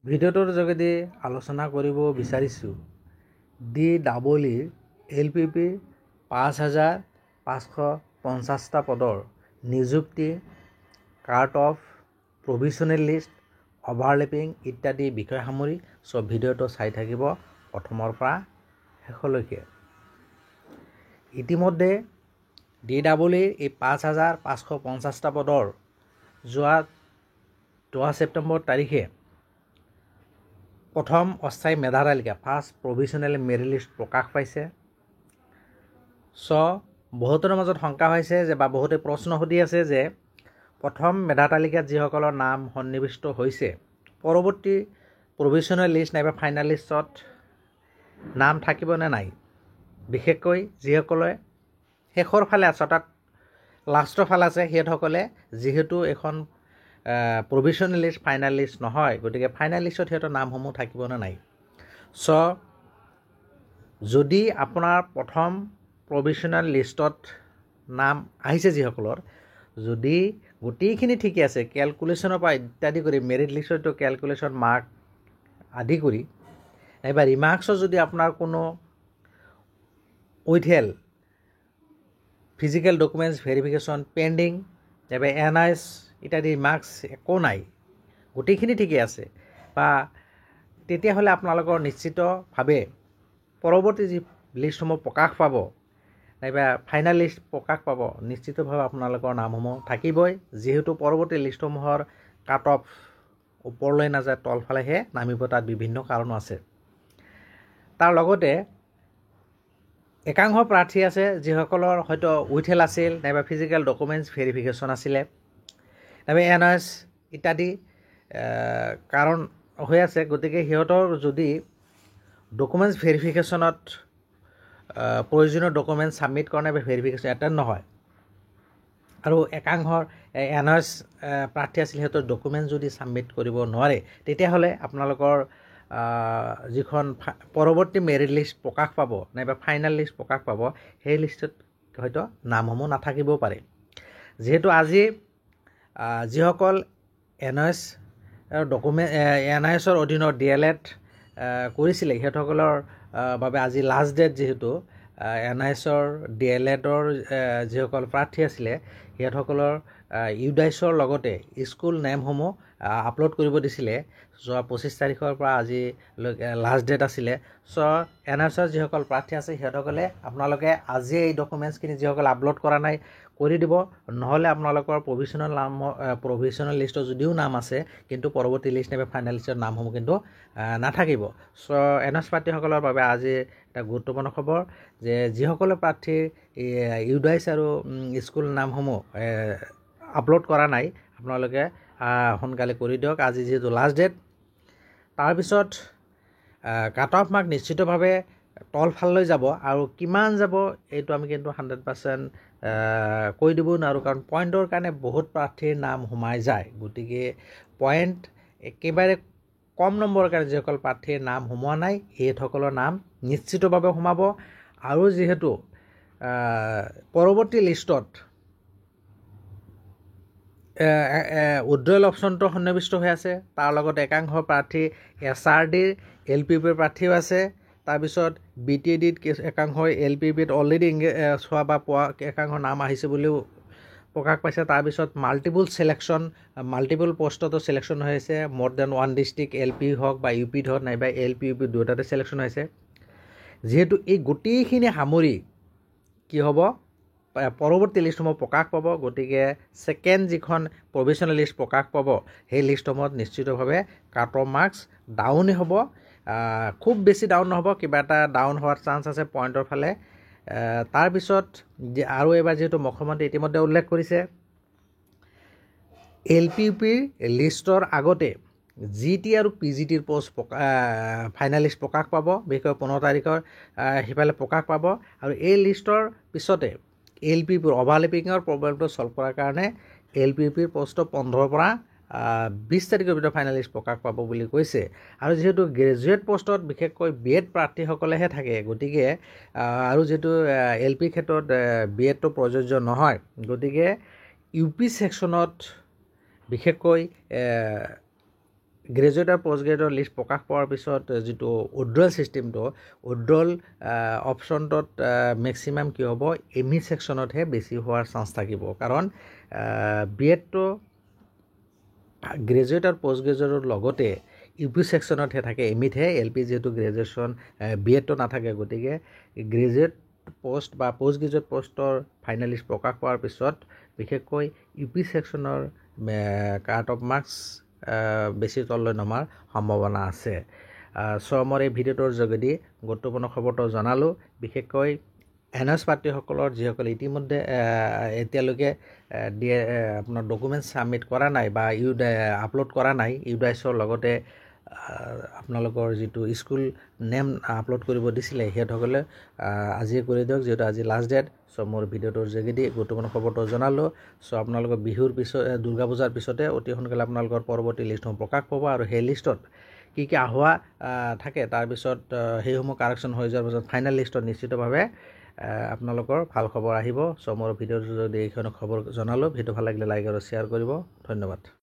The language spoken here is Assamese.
ভিডিঅ'টোৰ যোগেদি আলোচনা কৰিব বিচাৰিছোঁ DEE LPP ৫,৫৫০টা পদৰ নিযুক্তি, কাট অফ, প্ৰভিশ্যনেল লিষ্ট, অভাৰলেপিং ইত্যাদি বিষয় সামৰি ভিডিঅ'টো চাই থাকিব প্ৰথমৰ পৰা শেষলৈকে। ইতিমধ্যে DEE এই ৫,৫৫০টা পদৰ যোৱা 10 ছেপ্টেম্বৰ তাৰিখে প্ৰথম অস্থায়ী মেধা তালিকা ফাৰ্ষ্ট প্ৰভিশ্যনেল মেৰিট লিষ্ট প্ৰকাশ পাইছে। বহুতৰ মাজত শংকা হৈছে যে বা বহুতে প্ৰশ্ন সুধি আছে যে প্ৰথম মেধা তালিকাত যিসকলৰ নাম সন্নিৱিষ্ট হৈছে পৰৱৰ্তী প্ৰভিশ্যনেল লিষ্ট নাইবা ফাইনেল লিষ্টত নাম থাকিব নে নাই। বিশেষকৈ যিসকলে শেষৰ ফালে আছে অৰ্থাৎ লাষ্টৰ ফালে আছে সিহঁতসকলে যিহেতু এখন প্ৰভিশ্যনেল লিষ্ট ফাইনেল লিষ্ট নহয়, গতিকে ফাইনেল লিষ্টত সিহঁতৰ নামসমূহ থাকিব নে নাই। যদি আপোনাৰ প্ৰথম প্ৰভিশ্যনেল লিষ্টত নাম আহিছে যিসকলৰ, যদি গোটেইখিনি ঠিকে আছে কেলকুলেশ্যনৰ পৰা ইত্যাদি কৰি মেৰিট লিষ্টতো কেলকুলেশ্যন মাৰ্ক আদি কৰি নাইবা ৰিমাৰ্কছৰ যদি আপোনাৰ কোনো withheld physical documents verification pending নাইবা NIS ইত্যাদি মাৰ্কছ একো নাই, গোটেইখিনি ঠিকে আছে বা তেতিয়াহ'লে আপোনালোকৰ নিশ্চিতভাৱে পৰৱৰ্তী যি লিষ্টসমূহ প্ৰকাশ পাব নাইবা ফাইনেল লিষ্ট প্ৰকাশ পাব নিশ্চিতভাৱে আপোনালোকৰ নামসমূহ থাকিবই, যিহেতু পৰৱৰ্তী লিষ্টসমূহৰ কাট অফ ওপৰলৈ নাযায় তলফালেহে নামিব, তাত বিভিন্ন কাৰণ আছে। তাৰ লগতে একাংশ প্ৰাৰ্থী আছে যিসকলৰ হয়তো উইথহেল্ড আছিল নাইবা ফিজিকেল ডকুমেণ্টছ ভেৰিফিকেশ্যন আছিলে নাইবা NIS ইত্যাদি কাৰণ হৈ আছে, গতিকে সিহঁতৰ যদি ডকুমেণ্টছ ভেৰিফিকেশ্যনত প্ৰয়োজনীয় ডকুমেণ্টছ ছাবমিট কৰা নাইবা ভেৰিফিকেশ্যন এটেণ্ড নহয় আৰু একাংশৰ NIS প্ৰাৰ্থী আছিল সিহঁতৰ ডকুমেণ্টছ যদি ছাবমিট কৰিব নোৱাৰে, তেতিয়াহ'লে আপোনালোকৰ যিখন পৰৱৰ্তী মেৰিট লিষ্ট প্ৰকাশ পাব নাইবা ফাইনেল লিষ্ট প্ৰকাশ পাব সেই লিষ্টত হয়তো নামসমূহ নাথাকিবও পাৰে। যিহেতু আজি যিসকল NIS NISৰ অধীনত DLED কৰিছিলে সিহঁতসকলৰ বাবে আজি লাষ্ট ডেট, যিহেতু NISৰ DLEDৰ যিসকল প্ৰাৰ্থী আছিলে সিহঁতসকলৰ UDISৰ লগতে স্কুল নেমসমূহ আপলোড কৰিব দিছিলে। যোৱা 25 তাৰিখৰ পৰা আজি লাষ্ট ডেট আছিলে। NISৰ যিসকল প্ৰাৰ্থী আছে সিহঁতসকলে আপোনালোকে আজি এই ডকুমেণ্টছখিনি যিসকলে আপলোড কৰা নাই কৰি দিব, নহ'লে আপোনালোকৰ প্ৰভিশ্যনেল লিষ্টত যদিও নাম আছে কিন্তু পৰৱৰ্তী লিষ্ট নাইবা ফাইনেল লিষ্টৰ নামসমূহ কিন্তু নাথাকিব। NIS প্ৰাৰ্থীসকলৰ বাবে আজি এটা গুৰুত্বপূৰ্ণ খবৰ যে যিসকলে প্ৰাৰ্থীৰ UDIS আৰু স্কুল নামসমূহ আপলোড কৰা নাই আপোনালোকে সোনকালে কৰি দিয়ক, আজি যিহেতু লাষ্ট ডেট। তাৰপিছত কাট অফ মাৰ্ক নিশ্চিতভাৱে তলফাললৈ যাব আৰু কিমান যাব এইটো আমি কিন্তু 100% কৈ দিব নোৱাৰোঁ, কাৰণ পইণ্টৰ কাৰণে বহুত প্ৰাৰ্থীৰ নাম সোমাই যায়। গতিকে পইণ্ট একেবাৰে কম নম্বৰৰ কাৰণে যিসকল প্ৰাৰ্থীৰ নাম সোমোৱা নাই সেইসকলৰ নাম নিশ্চিতভাৱে সোমাব। আৰু যিহেতু পৰৱৰ্তী লিষ্টত উইথড্ৰয়েল অপশ্যনটো সন্নিৱিষ্ট হৈ আছে, তাৰ লগত একাংশ প্ৰাৰ্থী SRDৰ LPPৰ প্ৰাৰ্থীও আছে। তাৰপিছত BTADত একাংশ LPPত অলৰেডি চোৱা বা পোৱা একাংশ নাম আহিছে বুলিও প্ৰকাশ পাইছে। তাৰপিছত মাল্টিপুল পষ্টতো চিলেকশ্যন হৈ আছে, মোৰ দেন 1 ডিষ্ট্ৰিক্ট LP হওক বা UPত হওক নাইবা LP UP দুয়োটাতে চিলেকশ্যন হৈছে। যিহেতু এই গোটেইখিনি সামৰি কি হ'ব পৰৱৰ্তী লিষ্টসমূহ প্ৰকাশ পাব, গতিকে ছেকেণ্ড যিখন প্ৰভিশ্যনেল লিষ্ট প্ৰকাশ পাব সেই লিষ্টসমূহত নিশ্চিতভাৱে কাট অফ মাৰ্কছ ডাউনেই হ'ব, খুব বেছি ডাউন নহ'ব, কিবা এটা ডাউন হোৱাৰ চান্স আছে পইণ্টৰ ফালে। তাৰপিছত আৰু এবাৰ যিহেতু মুখ্যমন্ত্ৰী ইতিমধ্যে উল্লেখ কৰিছে LPUPৰ লিষ্টৰ আগতে GT আৰু PGTৰ পষ্ট ফাইনেল লিষ্ট প্ৰকাশ পাব, বিশেষকৈ 15 তাৰিখৰ সিফালে প্ৰকাশ পাব। আৰু এই লিষ্টৰ পিছতে LPUPৰ অভাৰলেপিঙৰ প্ৰব্লেমটো ছল্ভ কৰাৰ কাৰণে LPUPৰ পষ্ট 15 পৰা 20 তাৰিখৰ ভিতৰত ফাইনেল লিষ্ট প্ৰকাশ পাব বুলি কৈছে। আৰু যিহেতু গ্ৰেজুৱেট পষ্টত বিশেষকৈ BEd প্ৰাৰ্থীসকলেহে থাকে, গতিকে আৰু যিহেতু LP ক্ষেত্ৰত BEdটো প্ৰযোজ্য নহয়, গতিকে UP ছেকশ্যনত বিশেষকৈ গ্ৰেজুৱেট আৰু পষ্ট গ্ৰেজুৱেটৰ লিষ্ট প্ৰকাশ পোৱাৰ পিছত যিটো উইড্ৰল ছিষ্টেমটো উইড্ৰল অপশ্যনটোত মেক্সিমাম কি হ'ব এম ই ছেকশ্যনতহে বেছি হোৱাৰ চান্স থাকিব কাৰণ বি এডটো গ্ৰেজুৱেট আৰু পষ্ট গ্ৰেজুৱেটৰ লগতে ইউ পি ছেকশ্যনতহে থাকে এম ইতহে এল পি যিহেতু গ্ৰেজুৱেশ্যন বি এডটো নাথাকে গতিকে গ্ৰেজুৱেট পষ্ট বা পষ্ট গ্ৰেজুৱেট পষ্টৰ ফাইনেল লিষ্ট প্ৰকাশ পোৱাৰ পিছত বিশেষকৈ ইউ পি ছেকশ্যনৰ কাট অফ মাৰ্কছ বেছি তললৈ নমাৰ সম্ভাৱনা আছে মই এই ভিডিঅ'টোৰ যোগেদি গুৰুত্বপূৰ্ণ খবৰটো জনালোঁ বিশেষকৈ এনএছ প্ৰাৰ্থীসকলৰ যিসকলে ইতিমধ্যে এতিয়ালৈকে আপোনাৰ ডকুমেণ্টছ ছাবমিট কৰা নাই বা আপলোড কৰা নাই ইউডাইছৰ লগতে আপোনালোকৰ যিটো স্কুল নেম আপলোড কৰিব দিছিলে সিহঁতসকলে আজিয়ে কৰি দিয়ক যিহেতু আজি লাষ্ট ডেট মোৰ ভিডিঅ'টোৰ যোগেদি গুৰুত্বপূৰ্ণ খবৰটো জনালোঁ আপোনালোকৰ বিহুৰ পিছত দুৰ্গা পূজাৰ পিছতে অতি সোনকালে আপোনালোকৰ পৰৱৰ্তী লিষ্টসমূহ প্ৰকাশ পাব আৰু সেই লিষ্টত কি কি আহোৱা থাকে তাৰপিছত সেইসমূহ কাৰেকশ্যন হৈ যোৱাৰ পিছত ফাইনেল লিষ্টত নিশ্চিতভাৱে আপোনালোকৰ ভাল খবৰ আহিব মোৰ ভিডিঅ'ৰ যদি এইখন খবৰ জনালোঁ ভিডিঅ' ভাল লাগিলে লাইক আৰু শ্বেয়াৰ কৰিব ধন্যবাদ